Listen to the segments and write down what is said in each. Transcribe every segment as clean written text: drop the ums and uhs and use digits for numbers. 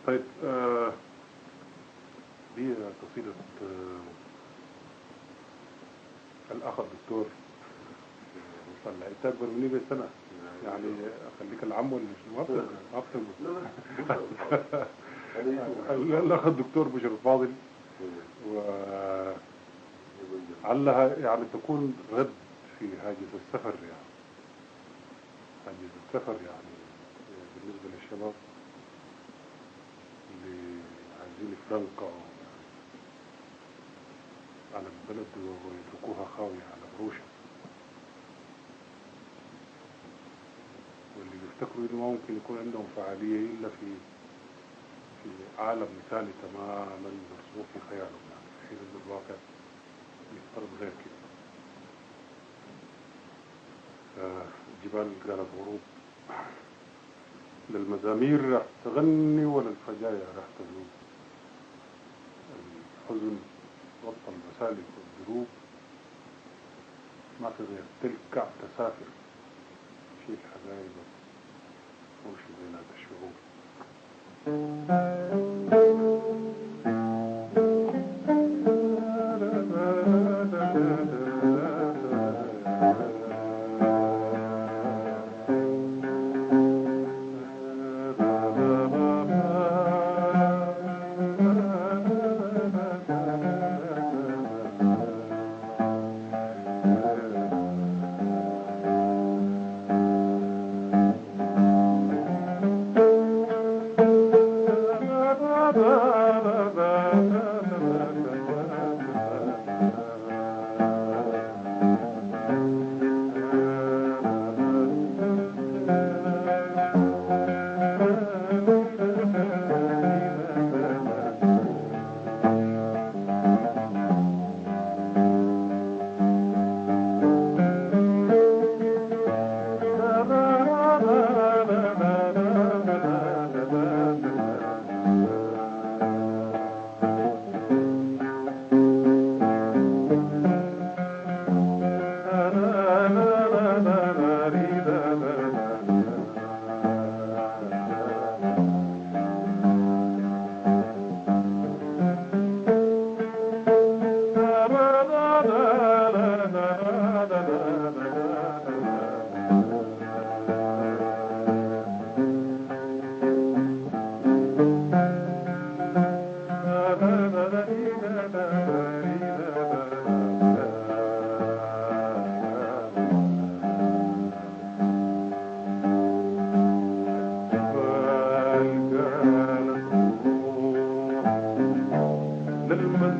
طيب دي قصيدة الأخ الدكتور طلع أنت أكبر مني بسنة يعني أخليك العم ولا شنو؟ ما أفهم. الأخ الدكتور بشر الفاضل وعلها يعني تكون رد في هاجس السفر يعني هاجس السفر يعني بالنسبة للشباب اللي عايزين يفرنقعوا على البلد ويتركوها خاوية على عروشها واللي بيفتكروا إنه ما ممكن يكون عندهم فعالية إلا في عالم مثالي تماما مرسوم في خيالهم يعني في حين إن الواقع يفترض غير كده. الجبال قالت غروب للمزامير راح تغني ولا الفجايع راح تذوب الحزن وطى المسالك والدروب ما في غير تلكع تسافر شيل حبايبك وامشي بينات الشعوب.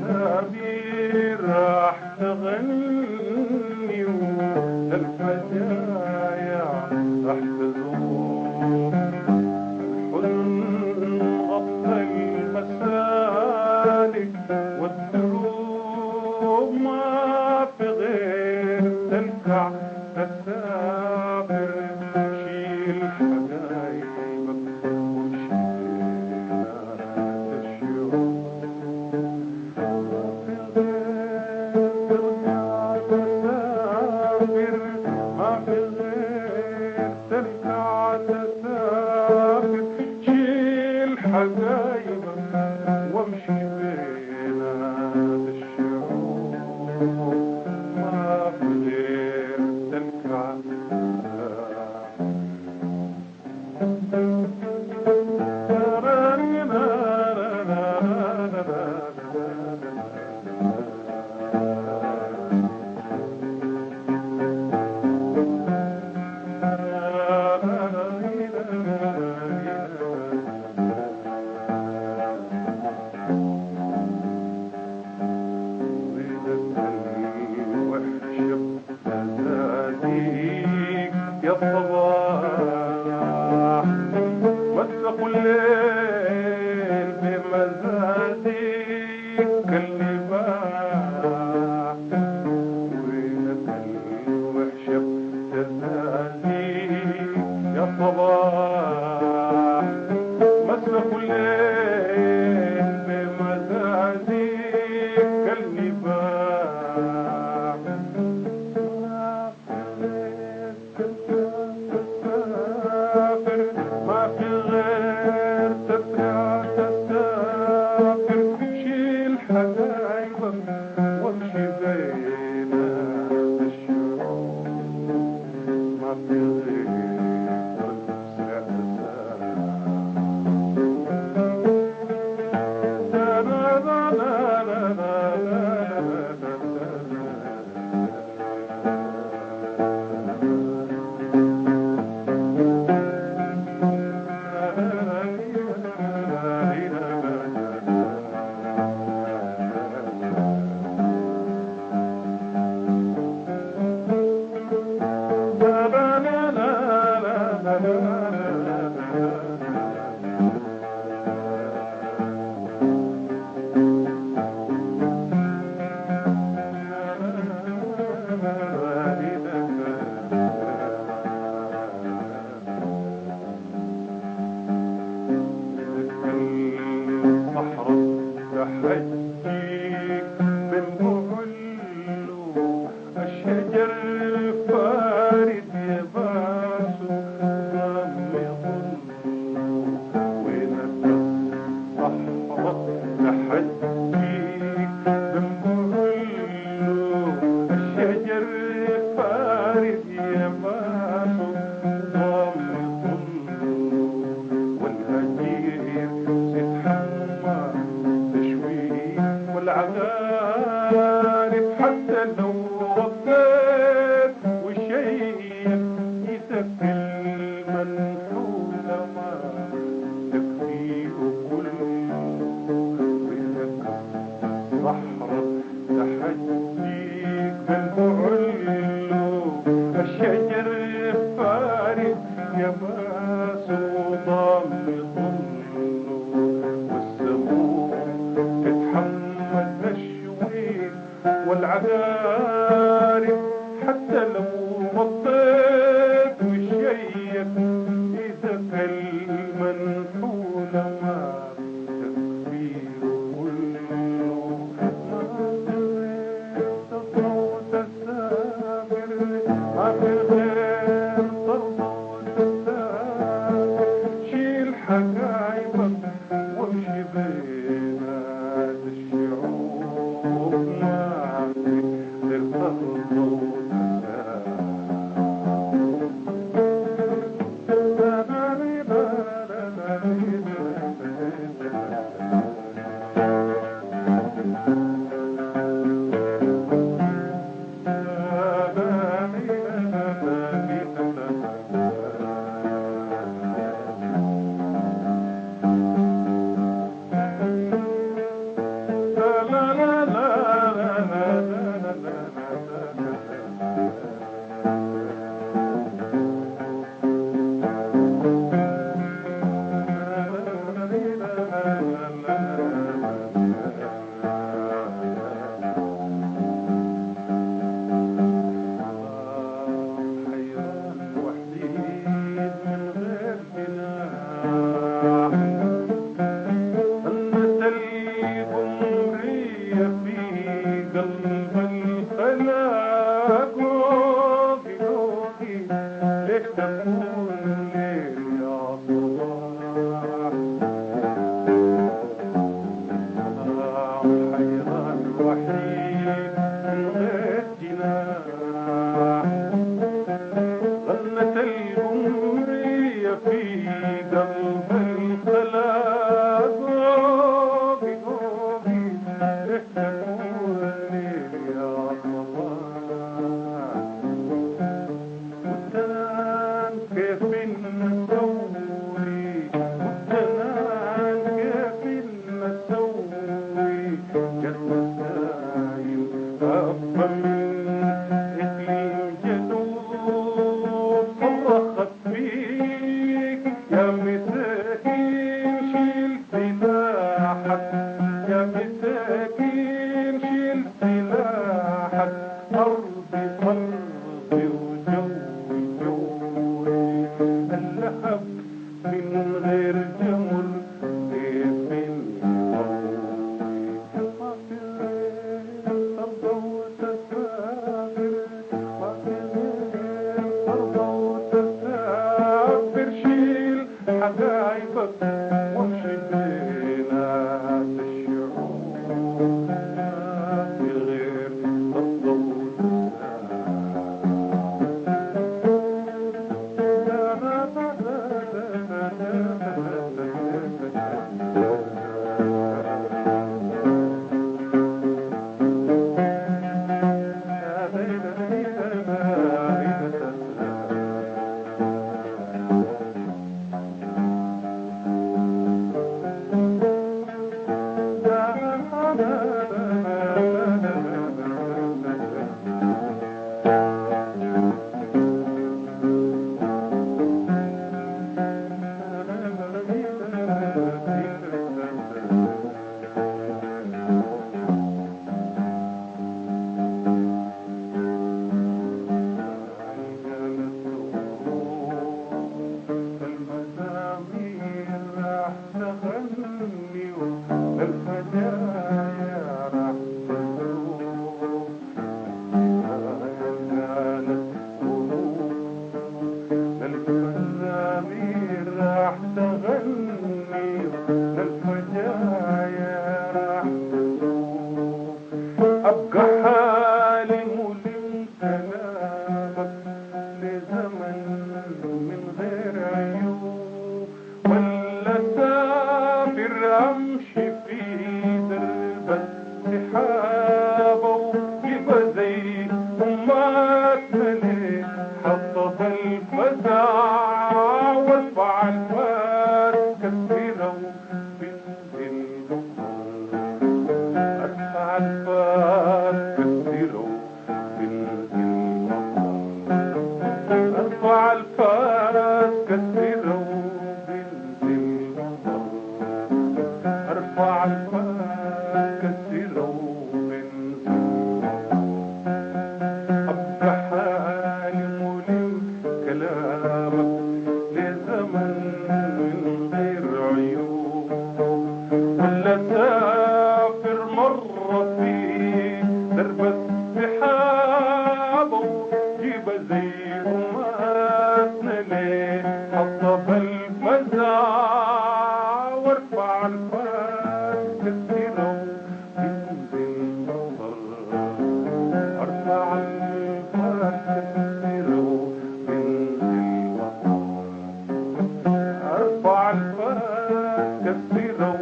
للمزامير راح تغني والفجايع راح تذوب الحزن غطى المسالك والدروب ما في غير تلكع تسافر شيل حبايبك وامشي بينات الشعوب حبايبك وامشي بينات الشعوب ما في غير تلكع يا صباح مسق الليل بمزاديك اللباح وينك الوحشة بتزاديك يا صباح مسق الليل بمزاديك اللباح ما في غير امشي في درب السحاب ويبقى زي امتنا حطب الفزع وارفع الفاس كثيرة وبنزل ارفع الفاس كثيرة وبنزل ارفع الفاس كثيرة ارفع الفاس كثيرة وبنزل ابقى حالم ولكلامك لزمن من غير عيوب ولا سافر مرة في درب السحاب وجيب زي أماتنا ليه حطب الفزع وارفع الفاس كثيرة وبنزل مطر ارفع الفاس كثيرة وبنزل مطر ارفع الفاس كثيرة